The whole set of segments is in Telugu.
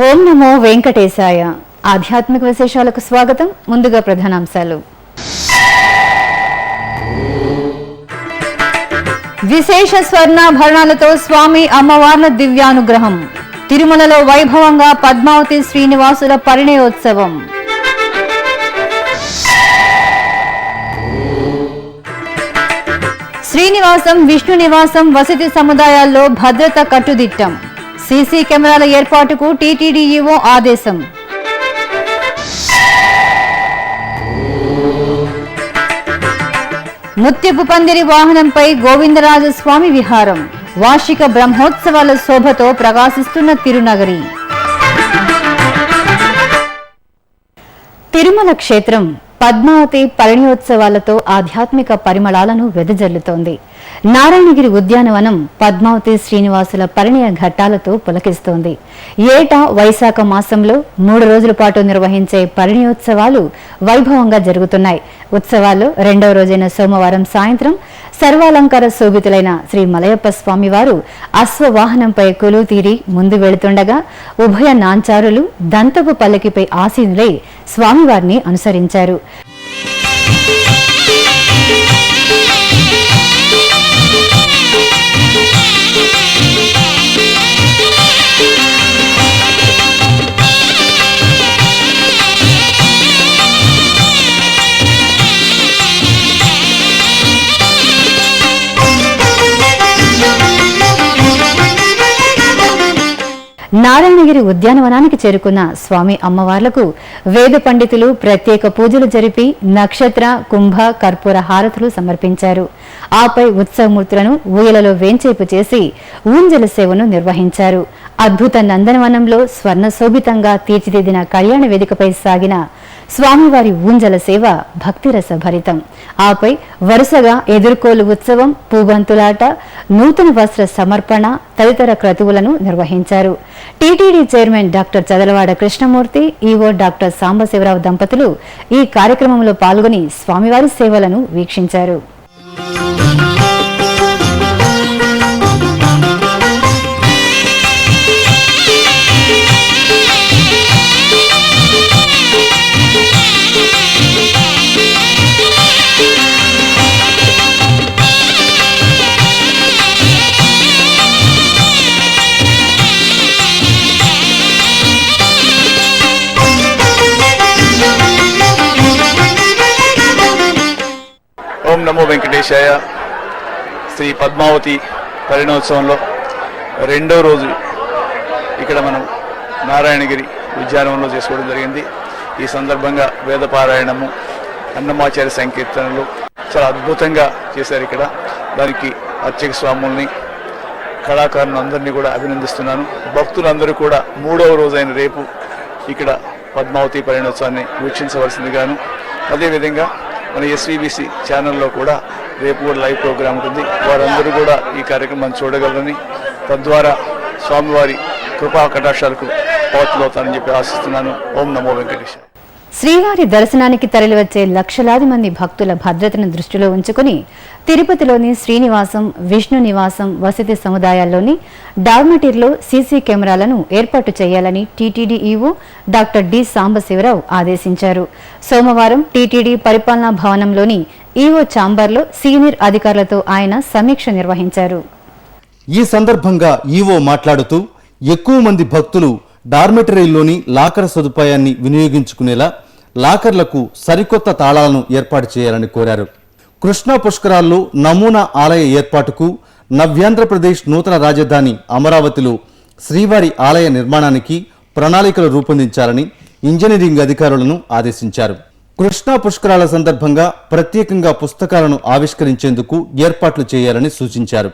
ఓం నమో వెంకటేశాయ. ఆధ్యాత్మిక విశేషాలకు స్వాగతం. ముందుగా ప్రధానాంశాలు. విశేష స్వర్ణాభరణాలతో స్వామి అమ్మవార్ల దివ్యానుగ్రహం. తిరుమలలో వైభవంగా పద్మావతి శ్రీనివాసుల పరిణయోత్సవం. శ్రీనివాసం, విష్ణు నివాసం వసతి సముదాయాల్లో భద్రత కట్టుదిట్టం. సీసీ కెమెరాల ఏర్పాటుకు టీటీడీ ఈవో ఆదేశం. ముత్యపు పందిరి వాహనంపై గోవిందరాజ స్వామి విహారం. వార్షిక బ్రహ్మోత్సవాల శోభతో ప్రకాశిస్తున్న తిరునగరి. తిరుమల క్షేత్రం పద్మావతి పరిణయోత్సవాలతో ఆధ్యాత్మిక పరిమళాలను వెదజల్లుతోంది. నారాయణగిరి ఉద్యానవనం పద్మావతి శ్రీనివాసుల పరిణయ ఘట్టాలతో పులకిస్తోంది. ఏటా వైశాఖ మాసంలో 3 రోజుల పాటు నిర్వహించే పరిణయోత్సవాలు వైభవంగా జరుగుతున్నాయి. ఉత్సవాల్లో 2వ రోజైన సోమవారం సాయంత్రం సర్వాలంకార శోభితులైన శ్రీ మలయప్ప స్వామివారు అశ్వవాహనంపై కొలువు తీరి ముందు వెళుతుండగా ఉభయ నాంచారులు దంతపు పల్లకిపై ఆసీనులై స్వామివారిని అనుసరించారు. నారాయణగిరి ఉద్యానవనానికి చేరుకున్న స్వామి అమ్మవార్లకు వేద పండితులు ప్రత్యేక పూజలు జరిపి నక్షత్ర, కుంభ, కర్పూర హారతులు సమర్పించారు. ఆపై ఉత్సవమూర్తులను ఊయలలో వేంచేపు చేసి ఊంజల సేవను నిర్వహించారు. అద్భుత నందనవనంలో స్వర్ణ శోభితంగా తీర్చిదిద్దిన కళ్యాణ వేదికపై సాగిన స్వామివారి ఊంజల సేవ భక్తిరస భరితం. ఆపై వరుసగా ఎదుర్కోలు ఉత్సవం, పూబంతులాట, నూతన వస్త్ర సమర్పణ తదితర క్రతువులను నిర్వహించారు. TTD chairman doctor Chadalavada Krishnamurthy, EO doctor Sambasivarao దంపతులు ఈ కార్యక్రమంలో పాల్గొని స్వామివారి సేవలను వీక్షించారు. ఓం నమో వెంకటేశాయ. శ్రీ పద్మావతి పరిణయోత్సవంలో 2వ రోజు ఇక్కడ మనం నారాయణగిరి ఉద్యానవనంలో చేసుకోవడం జరిగింది. ఈ సందర్భంగా వేదపారాయణము, అన్నమాచార్య సంకీర్తనలు చాలా అద్భుతంగా చేశారు. ఇక్కడ దానికి అర్చక స్వాముల్ని, కళాకారులను అందరినీ కూడా అభినందిస్తున్నాను. భక్తులందరూ కూడా 3వ రోజైన రేపు ఇక్కడ పద్మావతి పరిణయోత్సవాన్ని వీక్షించవలసిందిగాను, అదేవిధంగా మన ఎస్వీబీసీ ఛానల్లో కూడా రేపు కూడా లైవ్ ప్రోగ్రాం ఉంటుంది. వారందరూ కూడా ఈ కార్యక్రమాన్ని చూడగలరని, తద్వారా స్వామివారి కృపా కటాక్షాలకు పాత్రలవుతానని చెప్పి ఆశిస్తున్నాను. ఓం నమో వెంకటేశ్వర. శ్రీవారి దర్శనానికి తరలివచ్చే లక్షలాది మంది భక్తుల భద్రతను దృష్టిలో ఉంచుకుని తిరుపతిలోని శ్రీనివాసం, విష్ణు నివాసం వసతి సముదాయాల్లోని డార్మటీర్లో సీసీ కెమెరాలను ఏర్పాటు చేయాలని TTD EO doctor D Sambasivarao ఆదేశించారు. సోమవారం టీటీడీ పరిపాలనా భవనంలోని ఈవో ఛాంబర్లో సీనియర్ అధికారులతో ఆయన సమీక్ష నిర్వహించారు. ఈ సందర్భంగా ఈవో మాట్లాడుతూ ఎక్కువ మంది భక్తులు డార్మెటరీల్లోని లాకర్ సదుపాయాన్ని వినియోగించుకునేలా లాకర్లకు సరికొత్త తాళాలను ఏర్పాటు చేయాలని కోరారు. కృష్ణా పుష్కరాల్లో నమూనా ఆలయ ఏర్పాటుకు నవ్యాంధ్రప్రదేశ్ నూతన రాజధాని అమరావతిలో శ్రీవారి ఆలయ నిర్మాణానికి ప్రణాళికలు రూపొందించాలని ఇంజనీరింగ్ అధికారులను ఆదేశించారు. కృష్ణా పుష్కరాల సందర్భంగా ప్రత్యేకంగా పుస్తకాలను ఆవిష్కరించేందుకు ఏర్పాట్లు చేయాలని సూచించారు.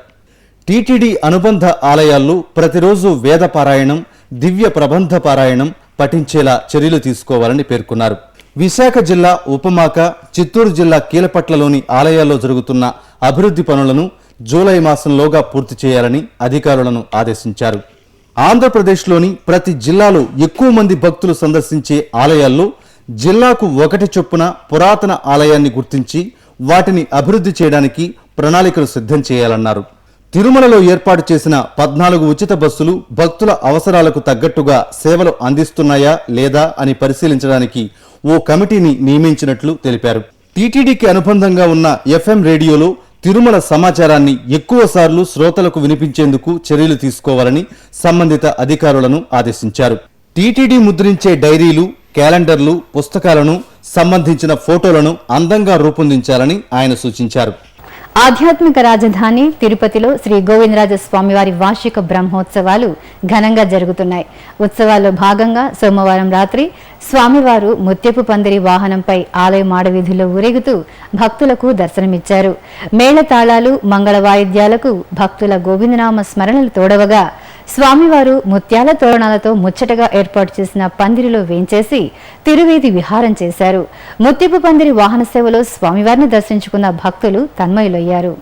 టీటీడీ అనుబంధ ఆలయాల్లో ప్రతిరోజు వేద పారాయణం, దివ్య ప్రబంధ పారాయణం పఠించేలా చర్యలు తీసుకోవాలని పేర్కొన్నారు. విశాఖ జిల్లా ఉపమాక, చిత్తూరు జిల్లా కీలపట్లలోని ఆలయాల్లో జరుగుతున్న అభివృద్ధి పనులను జూలై మాసంలోగా పూర్తి చేయాలని అధికారులను ఆదేశించారు. ఆంధ్రప్రదేశ్లోని ప్రతి జిల్లాలో ఎక్కువ మంది భక్తులు సందర్శించే ఆలయాల్లో జిల్లాకు 1 చొప్పున పురాతన ఆలయాన్ని గుర్తించి వాటిని అభివృద్ధి చేయడానికి ప్రణాళికలు సిద్ధం చేయాలన్నారు. తిరుమలలో ఏర్పాటు చేసిన 14 ఉచిత బస్సులు భక్తుల అవసరాలకు తగ్గట్టుగా సేవలు అందిస్తున్నాయా లేదా అని పరిశీలించడానికి ఓ కమిటీని నియమించినట్లు తెలిపారు. టీటీడీకి అనుబంధంగా ఉన్న FM రేడియోలో తిరుమల సమాచారాన్ని ఎక్కువసార్లు శ్రోతలకు వినిపించేందుకు చర్యలు తీసుకోవాలని సంబంధిత అధికారులను ఆదేశించారు. టీటీడీ ముద్రించే డైరీలు, క్యాలెండర్లు, పుస్తకాలను సంబంధించిన ఫోటోలను అందంగా రూపొందించాలని ఆయన సూచించారు. ఆధ్యాత్మిక రాజధాని తిరుపతిలో శ్రీ గోవిందరాజ స్వామివారి వార్షిక బ్రహ్మోత్సవాలు ఘనంగా జరుగుతున్నాయి. ఉత్సవాల్లో భాగంగా సోమవారం రాత్రి స్వామివారు ముత్యపు పందిరి వాహనంపై ఆలయ మాడవీధుల్లో ఊరేగుతూ భక్తులకు దర్శనమిచ్చారు. మేళతాళాలు, మంగళ వాయిద్యాలకు భక్తుల గోవిందనామ స్మరణలు తోడవగా స్వామివారు ముత్యాల తోరణాలతో ముచ్చటగా ఏర్పాటు చేసిన పందిరిలో వేంచేసి తిరువీధి విహారం చేశారు. ముత్యపు పందిరి వాహన సేవలో స్వామివారిని దర్శించుకున్న భక్తులు తన్మయులయ్యారు.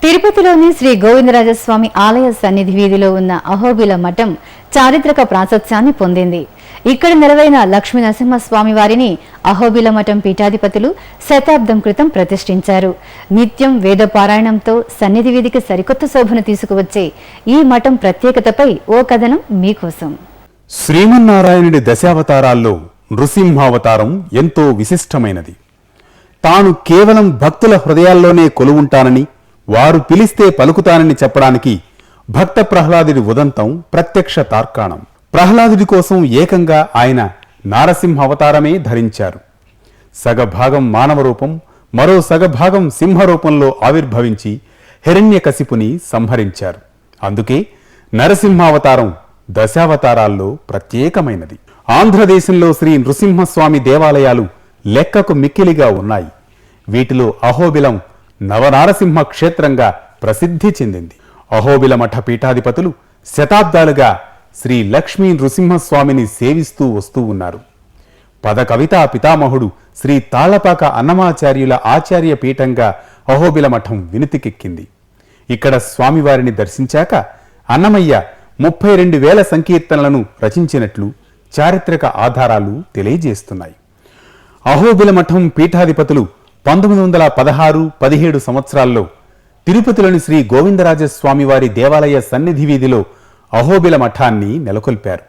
తిరుపతిలోని శ్రీ గోవిందరాజస్వామి ఆలయ సన్నిధి వీధిలో ఉన్న అహోబిల మఠం చారిత్రక ప్రాశస్త్యాన్ని పొందింది. ఇక్కడ నెలవైన లక్ష్మీ నరసింహస్వామి వారిని అహోబిల మఠం పీఠాధిపతులు శతాబ్దం క్రితం ప్రతిష్ఠించారు. నిత్యం వేదపారాయణంతో సన్నిధి వీధికి సరికొత్త శోభను తీసుకువచ్చే ఈ మఠం ప్రత్యేకతపై ఓ కథనం మీకోసం. శ్రీమన్నారాయణుడి దశావతారాల్లో నృసింహావతారం ఎంతో విశిష్టమైనది. తాను కేవలం భక్తుల హృదయాల్లోనే కొలువుంటానని, వారు పిలిస్తే పలుకుతానని చెప్పడానికి భక్త ప్రహ్లాదుడి ఉదంతం ప్రత్యక్ష తార్కాణం. ప్రహ్లాదుడి కోసం ఏకంగా ఆయన నారసింహ అవతారమే ధరించారు. సగభాగం మానవ రూపం, మరో సగభాగం సింహరూపంలో ఆవిర్భవించి హిరణ్యకశిపుని సంహరించారు. అందుకే నరసింహావతారం దశావతారాల్లో ప్రత్యేకమైనది. ఆంధ్రదేశంలో శ్రీ నృసింహస్వామి దేవాలయాలు లెక్కకు మిక్కిలిగా ఉన్నాయి. వీటిలో అహోబిలం నవనారసింహ క్షేత్రంగా ప్రసిద్ధి చెందింది. అహోబిల మఠ పీఠాధిపతులు శతాబ్దాలుగా శ్రీ లక్ష్మీ నృసింహస్వామిని సేవిస్తూ వస్తూ ఉన్నారు. పద కవితా పితామహుడు శ్రీ తాళ్లపాక అన్నమాచార్యుల ఆచార్య పీఠంగా అహోబిల మఠం వినుతికెక్కింది. ఇక్కడ స్వామివారిని దర్శించాక అన్నమయ్య 32,000 సంకీర్తనలను రచించినట్లు చారిత్రక ఆధారాలు తెలియజేస్తున్నాయి. అహోబిల మఠం పీఠాధిపతులు 1916-17 సంవత్సరాల్లో తిరుపతిలోని శ్రీ గోవిందరాజస్వామివారి దేవాలయ సన్నిధి వీధిలో అహోబిల మఠాన్ని నెలకొల్పారు.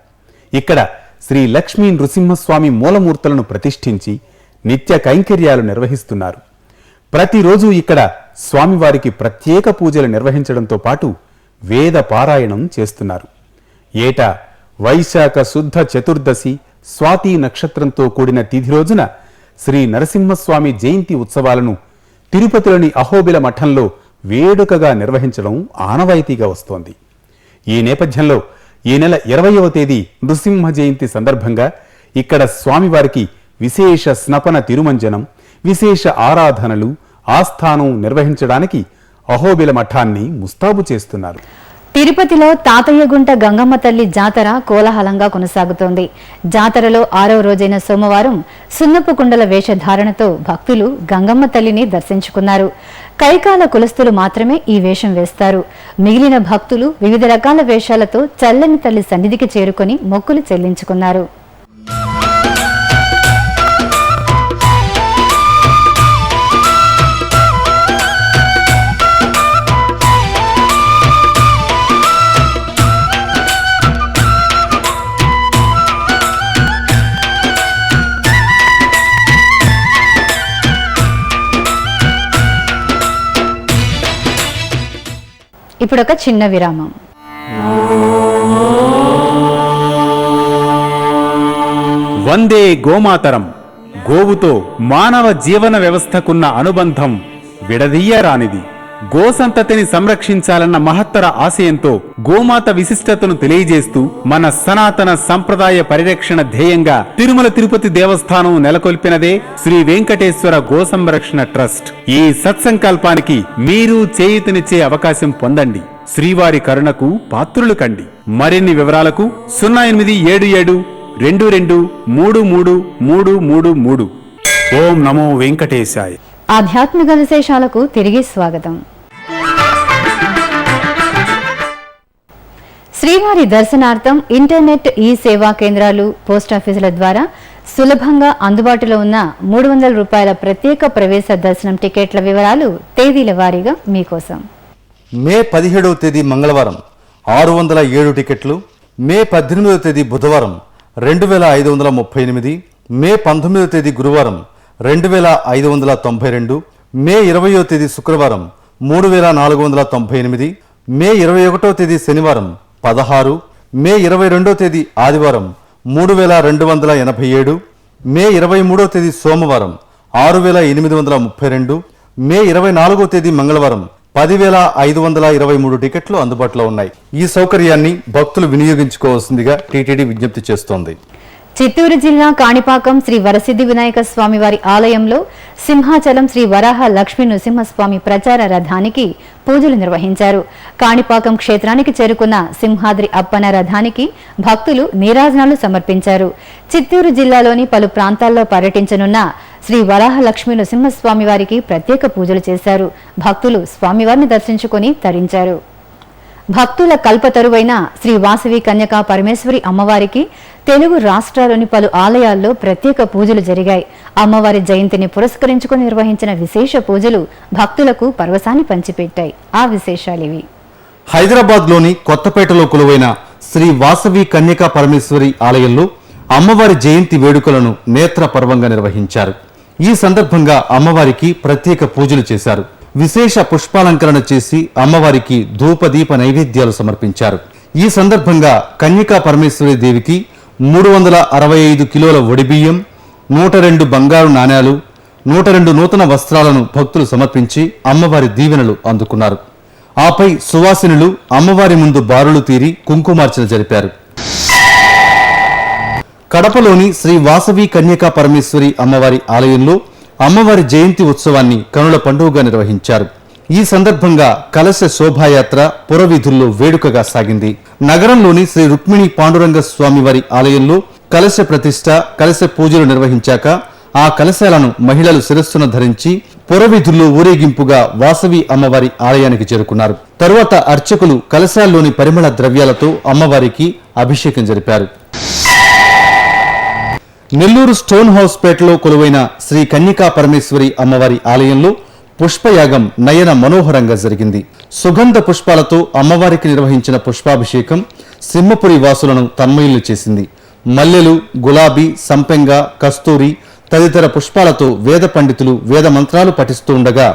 ఇక్కడ శ్రీ లక్ష్మీ నృసింహస్వామి మూలమూర్తులను ప్రతిష్ఠించి నిత్య కైంకర్యాలు నిర్వహిస్తున్నారు. ప్రతిరోజు ఇక్కడ స్వామివారికి ప్రత్యేక పూజలు నిర్వహించడంతో పాటు వేద పారాయణం చేస్తున్నారు. ఏటా వైశాఖ శుద్ధ చతుర్దశి స్వాతి నక్షత్రంతో కూడిన తిథి రోజున శ్రీ నరసింహస్వామి జయంతి ఉత్సవాలను తిరుపతిలోని అహోబిల మఠంలో వేడుకగా నిర్వహించడం ఆనవాయితీగా వస్తోంది. ఈ నేపథ్యంలో ఈ నెల 20వ తేదీ నృసింహ జయంతి సందర్భంగా ఇక్కడ స్వామివారికి విశేష స్నపన తిరుమంజనం, విశేష ఆరాధనలు, ఆస్థానం నిర్వహించడానికి అహోబిల మఠాన్ని ముస్తాబు చేస్తున్నారు. తిరుపతిలో తాతయ్యగుంట గంగమ్మ తల్లి జాతర కోలాహలంగా కొనసాగుతోంది. జాతరలో 6వ రోజైన సోమవారం సున్నపు కుండల వేషధారణతో భక్తులు గంగమ్మ తల్లిని దర్శించుకున్నారు. కైకాల కులస్తులు మాత్రమే ఈ వేషం వేస్తారు. మిగిలిన భక్తులు వివిధ రకాల వేషాలతో చల్లని తల్లి సన్నిధికి చేరుకొని మొక్కులు చెల్లించుకున్నారు. ఇప్పుడు ఒక చిన్న విరామం. వందే గోమాతరం. గోవుతో మానవ జీవన వ్యవస్థకున్న అనుబంధం విడదీయరానిది. గోసంతతిని సంరక్షించాలన్న మహత్తర ఆశయంతో గోమాత విశిష్టతను తెలియజేస్తూ మన సనాతన సంప్రదాయ పరిరక్షణ ధ్యేయంగా తిరుమల తిరుపతి దేవస్థానం నెలకొల్పినదే శ్రీ వెంకటేశ్వర గో సంరక్షణ ట్రస్ట్. ఈ సత్సంకల్పానికి మీరు చేయూతనిచ్చే అవకాశం పొందండి. శ్రీవారి కరుణకు పాత్రులు కండి. మరిన్ని వివరాలకు 087722333333 ఓం నమో వెంకటేశాయ. ఆధ్యాత్మిక విశేషాలకు తిరిగి స్వాగతం. శ్రీవారి దర్శనార్థం ఇంటర్నెట్ ఈ సేవా కేంద్రాలు, పోస్టాఫీసుల ద్వారా సులభంగా అందుబాటులో ఉన్న 300 రూపాయల ప్రత్యేక ప్రవేశ దర్శనం టికెట్ల వివరాలు తేదీల వారీగా మీకోసం. మే 17వ తేదీ మంగళవారం 607 టికెట్లు, మే 18వ తేదీ బుధవారం 2538, మే 19వ తేదీ గురువారం 2592, మే 20వ తేదీ శుక్రవారం 3498, మే 21వ తేదీ శనివారం 16, మే 22వ తేదీ ఆదివారం 3287, మే 23వ తేదీ సోమవారం 6832, మే 24వ తేదీ మంగళవారం 10,523 టికెట్లు అందుబాటులో ఉన్నాయి. ఈ సౌకర్యాన్ని భక్తులు వినియోగించుకోవాల్సిందిగా టీటీడీ విజ్ఞప్తి చేస్తోంది. చిత్తూరు జిల్లా కాణిపాకం శ్రీ వరసిద్ధి వినాయక స్వామి వారి ఆలయంలో సింహాచలం శ్రీ వరాహ లక్ష్మీ నృసింహస్వామి ప్రచార రథానికి పూజలు నిర్వహించారు. కాణిపాకం క్షేత్రానికి చేరుకున్న సింహాద్రి అప్పన రథానికి భక్తులు నీరాజనాలు సమర్పించారు. చిత్తూరు జిల్లాలోని పలు ప్రాంతాల్లో పర్యటించనున్న శ్రీ వరాహ లక్ష్మీ నృసింహస్వామి వారికి ప్రత్యేక పూజలు చేశారు. భక్తులు స్వామివారిని దర్శించుకుని తరించారు. భక్తుల కల్పతరువైన శ్రీ వాసవి కన్యకా పరమేశ్వరి అమ్మవారికి తెలుగు రాష్ట్రాల్లోని పలు ఆలయాల్లో ప్రత్యేక పూజలు జరిగాయి. అమ్మవారి జయంతిని పురస్కరించుకుని నిర్వహించిన విశేష పూజలు భక్తులకు పరవశాన్ని పంచిపెట్టాయి. ఆ విశేషాలివి. హైదరాబాద్లోని కొత్తపేటలో కొలువైన శ్రీ వాసవి కన్యకా పరమేశ్వరి ఆలయంలో అమ్మవారి జయంతి వేడుకలను నేత్ర పర్వంగా నిర్వహించారు. ఈ సందర్భంగా అమ్మవారికి ప్రత్యేక పూజలు చేశారు. విశేష పుష్పాలంకరణ చేసి అమ్మవారికి ధూపదీప నైవేద్యాలు సమర్పించారు. ఈ సందర్భంగా కన్యకా పరమేశ్వరి దేవికి 365 కిలోల వడిబియ్యం, 102 బంగారు నాణేలు, 102 నూతన వస్త్రాలను భక్తులు సమర్పించి అమ్మవారి దీవెనలు అందుకున్నారు. ఆపై సువాసినులు అమ్మవారి ముందు బారులు తీరి కుంకుమార్చన జరిపారు. కడపలోని శ్రీ వాసవి కన్యకా పరమేశ్వరి అమ్మవారి ఆలయంలో అమ్మవారి జయంతి ఉత్సవాన్ని కనుల పండుగగా నిర్వహించారు. ఈ సందర్భంగా కలశ శోభాయాత్ర పురవీధుల్లో వేడుకగా సాగింది. నగరంలోని శ్రీ రుక్మిణి పాండురంగ స్వామివారి ఆలయంలో కలశ ప్రతిష్ఠ, కలశ పూజలు నిర్వహించాక ఆ కలశాలను మహిళలు శిరస్సున ధరించి పురవీధుల్లో ఊరేగింపుగా వాసవి అమ్మవారి ఆలయానికి చేరుకున్నారు. తరువాత అర్చకులు కలశాల్లోని పరిమళ ద్రవ్యాలతో అమ్మవారికి అభిషేకం జరిపారు. నెల్లూరు స్టోన్ హౌస్ పేటలో కొలువైన శ్రీ కన్యకా పరమేశ్వరి అమ్మవారి ఆలయంలో పుష్పయాగం నయన మనోహరంగా జరిగింది. సుగంధ పుష్పాలతో అమ్మవారికి నిర్వహించిన పుష్పాభిషేకం సింహపురి వాసులను తన్మయులు చేసింది. మల్లెలు, గులాబీ, సంపెంగ, కస్తూరి తదితర పుష్పాలతో వేద పండితులు వేద మంత్రాలు పఠిస్తూ ఉండగా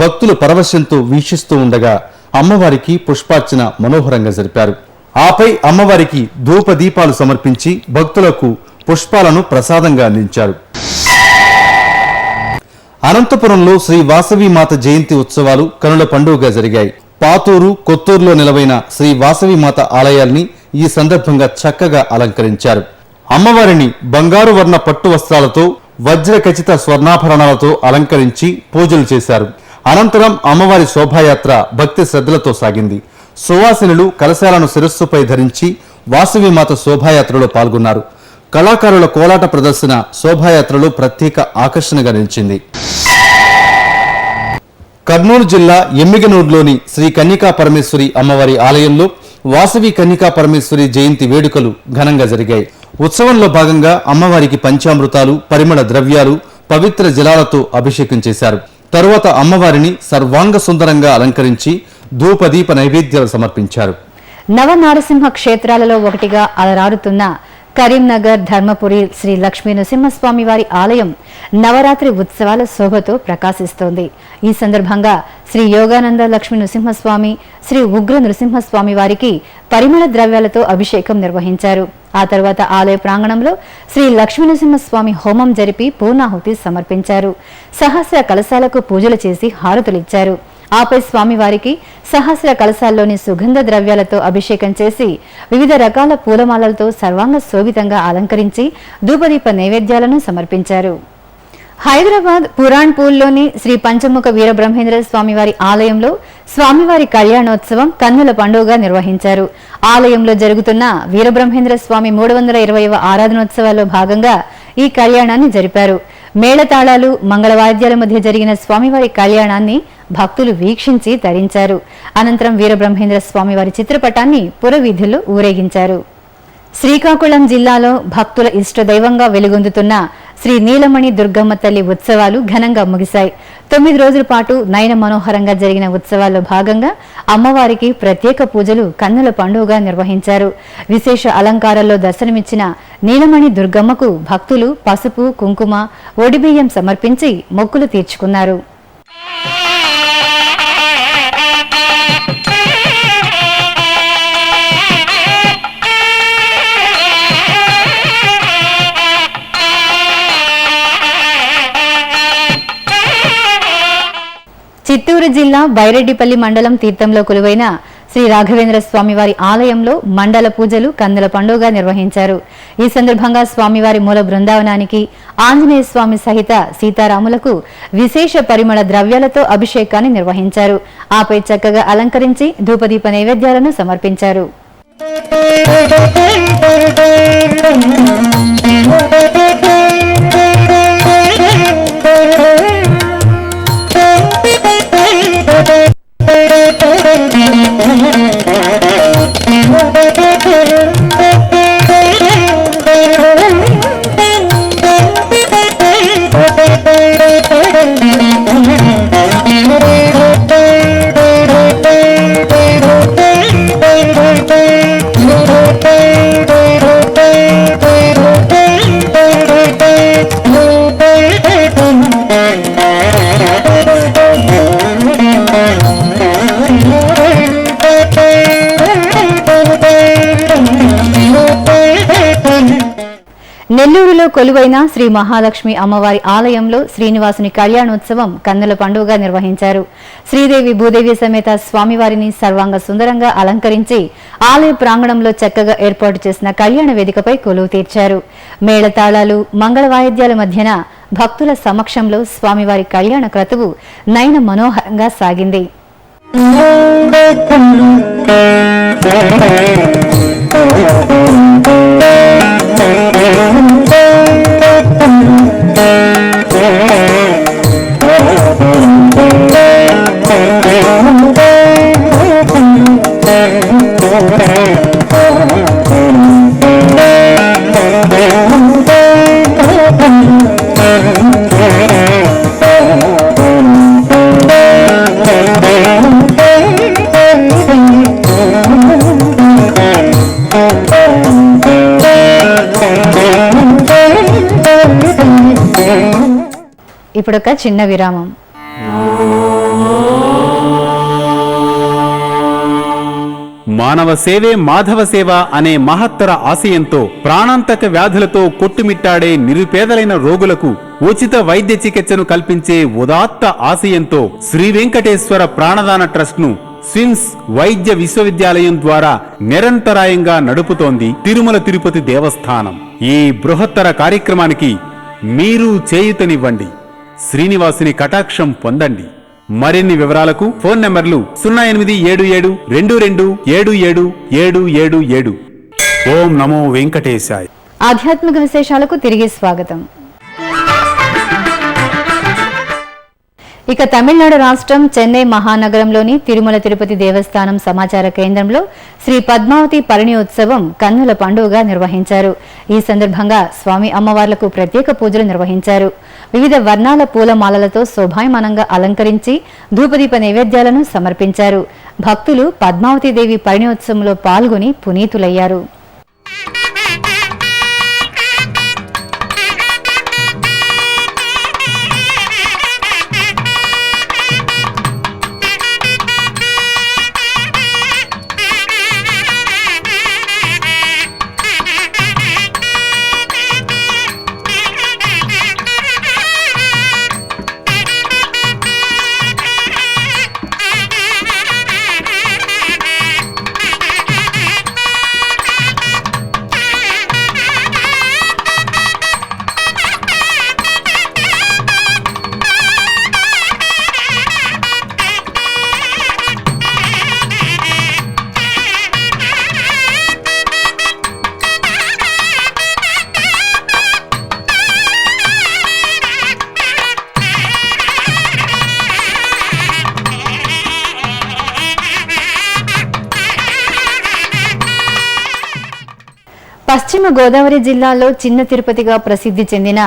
భక్తులు పరవశంతో వీక్షిస్తూ ఉండగా అమ్మవారికి పుష్పార్చన మనోహరంగా జరిపారు. ఆపై అమ్మవారికి ధూప దీపాలు సమర్పించి భక్తులకు పుష్పాలను ప్రసాదంగా అందించారు. అనంతపురంలో శ్రీ వాసవి మాత జయంతి ఉత్సవాలు కనుల పండుగగా జరిగాయి. పాతూరు, కొత్తూరులో నిలవైన శ్రీ వాసవి మాత ఆలయాల్ని ఈ సందర్భంగా చక్కగా అలంకరించారు. అమ్మవారిని బంగారు వర్ణ పట్టు వస్త్రాలతో వజ్ర ఖచిత స్వర్ణాభరణాలతో అలంకరించి పూజలు చేశారు. అనంతరం అమ్మవారి శోభాయాత్ర భక్తి శ్రద్ధలతో సాగింది. సువాసినులు కలశాలను శిరస్సుపై ధరించి వాసవి మాత శోభాయాత్రలో పాల్గొన్నారు. కళాకారుల కోలాట ప్రదర్శన శోభాయాత్రలో ప్రత్యేక ఆకర్షణగా నిలిచింది. కర్నూలు జిల్లా ఎమ్మిగనూరులోని శ్రీ కన్యకా పరమేశ్వరి అమ్మవారి ఆలయంలో వాసవి కన్యకా పరమేశ్వరి జయంతి వేడుకలు ఘనంగా జరిగాయి. ఉత్సవంలో భాగంగా అమ్మవారికి పంచామృతాలు, పరిమళ ద్రవ్యాలు, పవిత్ర జలాలతో అభిషేకం చేశారు. తరువాత అమ్మవారిని సర్వాంగ సుందరంగా అలంకరించి ధూపదీప నైవేద్యాలు సమర్పించారు. నవనారసింహ క్షేత్రాలలో ఒకటిగా అలరారుతున్న కరీంనగర్ ధర్మపురి శ్రీ లక్ష్మీ నృసింహస్వామి వారి ఆలయం నవరాత్రి ఉత్సవాల శోభతో ప్రకాశిస్తోంది. ఈ సందర్భంగా శ్రీ యోగానంద లక్ష్మీ నృసింహస్వామి, శ్రీ ఉగ్ర నృసింహస్వామి వారికి పరిమళ ద్రవ్యాలతో అభిషేకం నిర్వహించారు. ఆ తర్వాత ఆలయ ప్రాంగణంలో శ్రీ లక్ష్మీ నృసింహస్వామి హోమం జరిపి పూర్ణాహుతి సమర్పించారు. సహస్ర కలశాలకు పూజలు చేసి హారతులిచ్చారు. ఆపై స్వామివారికి సహస్ర కలశాల్లోని సుగంధ ద్రవ్యాలతో అభిషేకం చేసి వివిధ రకాల పూలమాలలతో సర్వాంగ శోభితంగా అలంకరించి ధూపదీప నైవేద్యాలను సమర్పించారు. హైదరాబాద్ పురాణ్పూర్లోని శ్రీ పంచముఖ వీరబ్రహ్మేంద్ర స్వామివారి ఆలయంలో స్వామివారి కళ్యాణోత్సవం కన్నుల పండుగగా నిర్వహించారు. ఆలయంలో జరుగుతున్న వీరబ్రహ్మేంద్ర స్వామి 320వ ఆరాధనోత్సవాల్లో భాగంగా ఈ కళ్యాణాన్ని జరిపారు. మేళతాళాలు మంగళవాద్యాల మధ్య జరిగిన స్వామివారి కళ్యాణాన్ని భక్తులు వీక్షించి తరించారు. అనంతరం వీరబ్రహ్మేంద్ర స్వామివారి చిత్రపటాన్ని పురవీధుల్లో ఊరేగించారు. శ్రీకాకుళం జిల్లాలో భక్తుల ఇష్టదైవంగా వెలుగొందుతున్న శ్రీ నీలమణి దుర్గమ్మ తల్లి ఉత్సవాలు ఘనంగా ముగిశాయి. 9 రోజుల పాటు నయన మనోహరంగా జరిగిన ఉత్సవాల్లో భాగంగా అమ్మవారికి ప్రత్యేక పూజలు కన్నుల పండుగగా నిర్వహించారు. విశేష అలంకారాల్లో దర్శనమిచ్చిన నీలమణి దుర్గమ్మకు భక్తులు పసుపు, కుంకుమ, ఒడిబియ్యం సమర్పించి మొక్కులు తీర్చుకున్నారు. చిత్తూరు జిల్లా బైరెడ్డిపల్లి మండలం తీర్థంలో కొలువైన శ్రీ రాఘవేంద్ర స్వామివారి ఆలయంలో మండల పూజలు కన్నుల పండుగ నిర్వహించారు. ఈ సందర్భంగా స్వామివారి మూల బృందావనానికి ఆంజనేయ స్వామి సహిత సీతారాములకు విశేష పరిమళ ద్రవ్యాలతో అభిషేకాన్ని నిర్వహించారు. ఆపై చక్కగా అలంకరించి ధూపదీప నైవేద్యాలను సమర్పించారు. నెల్లూరులో కొలువైన శ్రీ మహాలక్ష్మి అమ్మవారి ఆలయంలో శ్రీనివాసుని కళ్యాణోత్సవం కన్నుల పండుగగా నిర్వహించారు. శ్రీదేవి భూదేవి సమేత స్వామివారిని సర్వాంగ సుందరంగా అలంకరించి ఆలయ ప్రాంగణంలో చక్కగా ఏర్పాటు చేసిన కళ్యాణ వేదికపై కొలువు తీర్చారు. మేళతాళాలు మంగళ వాయిద్యాల మధ్యన భక్తుల సమక్షంలో స్వామివారి కళ్యాణ క్రతువు నయన మనోహరంగా సాగింది. ఇప్పుడొక చిన్న విరామం. మానవ సేవే మాధవ సేవ అనే మహత్తర ఆశయంతో ప్రాణాంతక వ్యాధులతో కొట్టుమిట్టాడే నిరుపేదలైన రోగులకు ఉచిత వైద్య చికిత్సను కల్పించే ఉదాత్త ఆశయంతో శ్రీ వెంకటేశ్వర ప్రాణదాన ట్రస్ట్ ను స్విమ్స్ వైద్య విశ్వవిద్యాలయం ద్వారా నిరంతరాయంగా నడుపుతోంది తిరుమల తిరుపతి దేవస్థానం. ఈ బృహత్తర కార్యక్రమానికి మీరు చేయూతనివ్వండి, శ్రీనివాసుని కటాక్షం పొందండి. మరిన్ని వివరాలకు ఫోన్ నంబర్లు 087722777777. ఓం నమో వెంకటేశాయ. ఆధ్యాత్మిక విశేషాలకు తిరిగి స్వాగతం. ఇక తమిళనాడు రాష్ట్రం చెన్నై మహానగరంలోని తిరుమల తిరుపతి దేవస్థానం సమాచార కేంద్రంలో శ్రీ పద్మావతి పరిణయోత్సవం కన్నుల పండుగగా నిర్వహించారు. ఈ సందర్భంగా స్వామి అమ్మవార్లకు ప్రత్యేక పూజలు నిర్వహించారు. వివిధ వర్ణాల పూలమాలలతో శోభాయమానంగా అలంకరించి ధూపదీప నైవేద్యాలను సమర్పించారు. భక్తులు పద్మావతి దేవి పరిణయోత్సవంలో పాల్గొని పునీతులయ్యారు. పశ్చిమ గోదావరి జిల్లాలో చిన్న తిరుపతిగా ప్రసిద్ధి చెందిన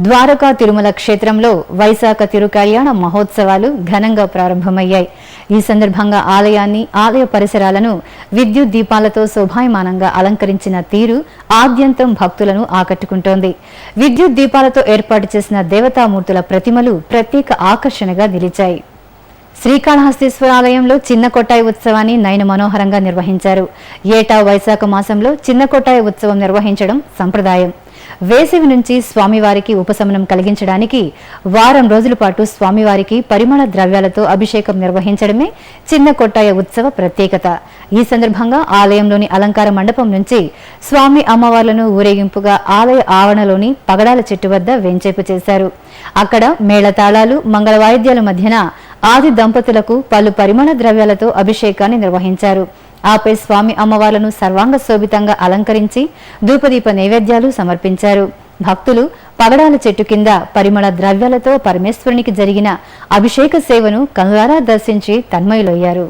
ద్వారకా తిరుమల క్షేత్రంలో వైశాఖ తిరుకళ్యాణ మహోత్సవాలు ఘనంగా ప్రారంభమయ్యాయి. ఈ సందర్భంగా ఆలయాన్ని, ఆలయ పరిసరాలను విద్యుత్ దీపాలతో శోభాయమానంగా అలంకరించిన తీరు ఆద్యంతం భక్తులను ఆకట్టుకుంటోంది. విద్యుత్ దీపాలతో ఏర్పాటు చేసిన దేవతామూర్తుల ప్రతిమలు ప్రత్యేక ఆకర్షణగా నిలిచాయి. శ్రీకాళహస్తీశ్వర ఆలయంలో చిన్న కొట్టాయి ఉత్సవాన్ని నయన మనోహరంగా నిర్వహించారు. ఏటా వైశాఖ మాసంలో చిన్న కొట్టాయి ఉత్సవం నిర్వహించడం సంప్రదాయం. వేసవి నుంచి స్వామివారికి ఉపశమనం కలిగించడానికి వారం రోజుల పాటు స్వామివారికి పరిమళ ద్రవ్యాలతో అభిషేకం నిర్వహించడమే చిన్న కొట్టాయ ఉత్సవ ప్రత్యేకత. ఈ సందర్భంగా ఆలయంలోని అలంకార మండపం నుంచి స్వామి అమ్మవార్లను ఊరేగింపుగా ఆలయ ఆవరణలోని పగడాల చెట్టు వద్ద వేంచేపు చేశారు. అక్కడ మేళతాళాలు, మంగళ వాయిద్యాల మధ్యన ఆది దంపతులకు పలు పరిమళ ద్రవ్యాలతో అభిషేకాన్ని నిర్వహించారు. ఆపై స్వామి అమ్మవార్లను సర్వాంగ శోభితంగా అలంకరించి ధూపదీప నైవేద్యాలు సమర్పించారు. భక్తులు పగడాల చెట్టు కింద పరిమళ ద్రవ్యాలతో పరమేశ్వరునికి జరిగిన అభిషేక సేవను కనులారా దర్శించి తన్మయులయ్యారు.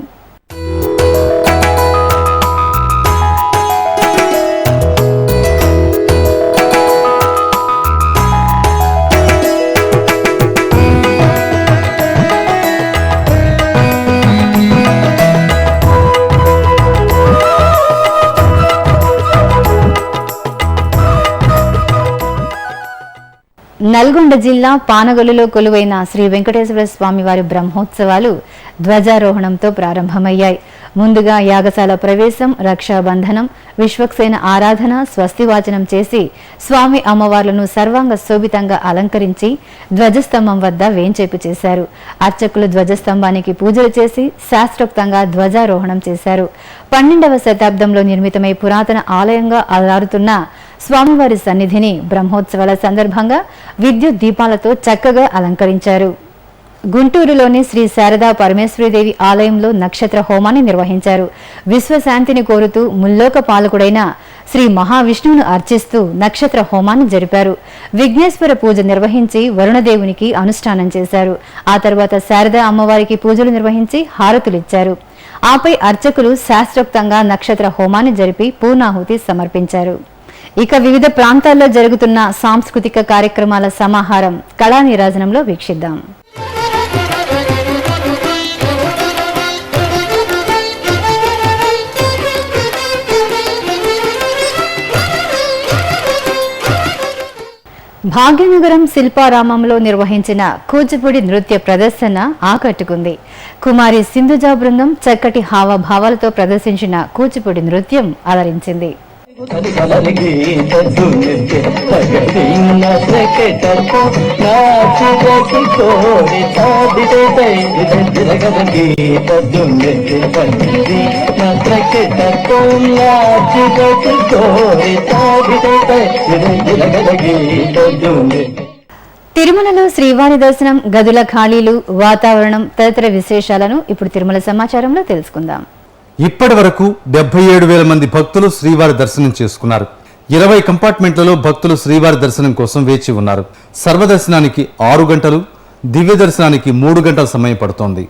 నల్గొండ జిల్లా పానగొల్లులో కొలువైన శ్రీ వెంకటేశ్వర స్వామి వారి బ్రహ్మోత్సవాలు ధ్వజారోహణంతో ప్రారంభమయ్యాయి. ముందుగా యాగశాల ప్రవేశం, రక్షాబంధనం, విశ్వక్సేన ఆరాధన, స్వస్తివాచనం చేసి స్వామి అమ్మవార్లను సర్వాంగ శోభితంగా అలంకరించి ధ్వజస్తంభం వద్ద వేంచేపు చేశారు. అర్చకులు ధ్వజస్తంభానికి పూజలు చేసి శాస్త్రోక్తంగా ధ్వజారోహణం చేశారు. 12వ శతాబ్దంలో నిర్మితమై పురాతన ఆలయంగా అలరారుతున్న స్వామివారి సన్నిధిని బ్రహ్మోత్సవాల సందర్భంగా విద్యుత్ దీపాలతో చక్కగా అలంకరించారు. గుంటూరులోని శ్రీ శారదా పరమేశ్వరీదేవి ఆలయంలో నక్షత్ర హోమాన్ని నిర్వహించారు. విశ్వశాంతిని కోరుతూ ముల్లోక పాలకుడైన శ్రీ మహావిష్ణువును అర్చిస్తూ నక్షత్ర హోమాన్ని జరిపారు. విఘ్నేశ్వర పూజ నిర్వహించి వరుణదేవునికి అనుష్ఠానం చేశారు. ఆ తర్వాత శారదా అమ్మవారికి పూజలు నిర్వహించి హారతులిచ్చారు. ఆపై అర్చకులు శాస్త్రోక్తంగా నక్షత్ర హోమాన్ని జరిపి పూర్ణాహుతి సమర్పించారు. ఇక వివిధ ప్రాంతాల్లో జరుగుతున్న సాంస్కృతిక కార్యక్రమాల సమాహారం కళా నీరాజనంలో వీక్షిద్దాం. భాగ్యనగరం శిల్పారామంలో నిర్వహించిన కూచిపూడి నృత్య ప్రదర్శన ఆకట్టుకుంది. కుమారి సింధుజా బృందం చక్కటి హావభావాలతో ప్రదర్శించిన కూచిపూడి నృత్యం అలరించింది. తిరుమలలో శ్రీవారి దర్శనం, గదుల ఖాళీలు, వాతావరణం తదితర విశేషాలను ఇప్పుడు తిరుమల సమాచారంలో తెలుసుకుందాం. ఇప్పటి వరకు 77,000 మంది భక్తులు శ్రీవారి దర్శనం చేసుకున్నారు. 20 కంపార్ట్మెంట్లలో భక్తులు శ్రీవారి దర్శనం కోసం వేచి ఉన్నారు. సర్వదర్శనానికి 6 గంటలు, దివ్య దర్శనానికి 3 గంటల సమయం పడుతోంది.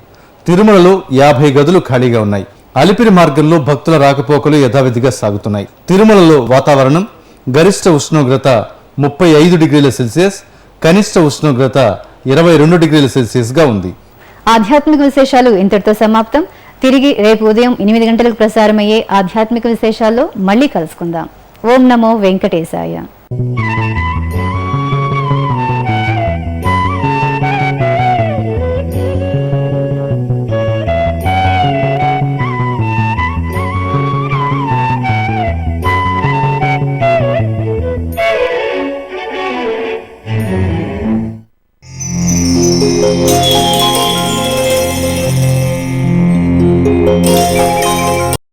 తిరుమలలో 50 గదులు ఖాళీగా ఉన్నాయి. అలిపిరి మార్గంలో భక్తుల రాకపోకలు యథావిధిగా సాగుతున్నాయి. తిరుమలలో వాతావరణం గరిష్ట ఉష్ణోగ్రత 35 డిగ్రీల సెల్సియస్, కనిష్ట ఉష్ణోగ్రత 22 డిగ్రీల సెల్సియస్ గా ఉంది. ఆధ్యాత్మిక విశేషాలు ఇంతటితో సమాప్తం. తిరిగి రేపు ఉదయం 8 గంటలకు ప్రసారమయ్యే ఆధ్యాత్మిక విశేషాల్లో మళ్ళీ కలుసుకుందాం. ఓం నమో వెంకటేశాయ.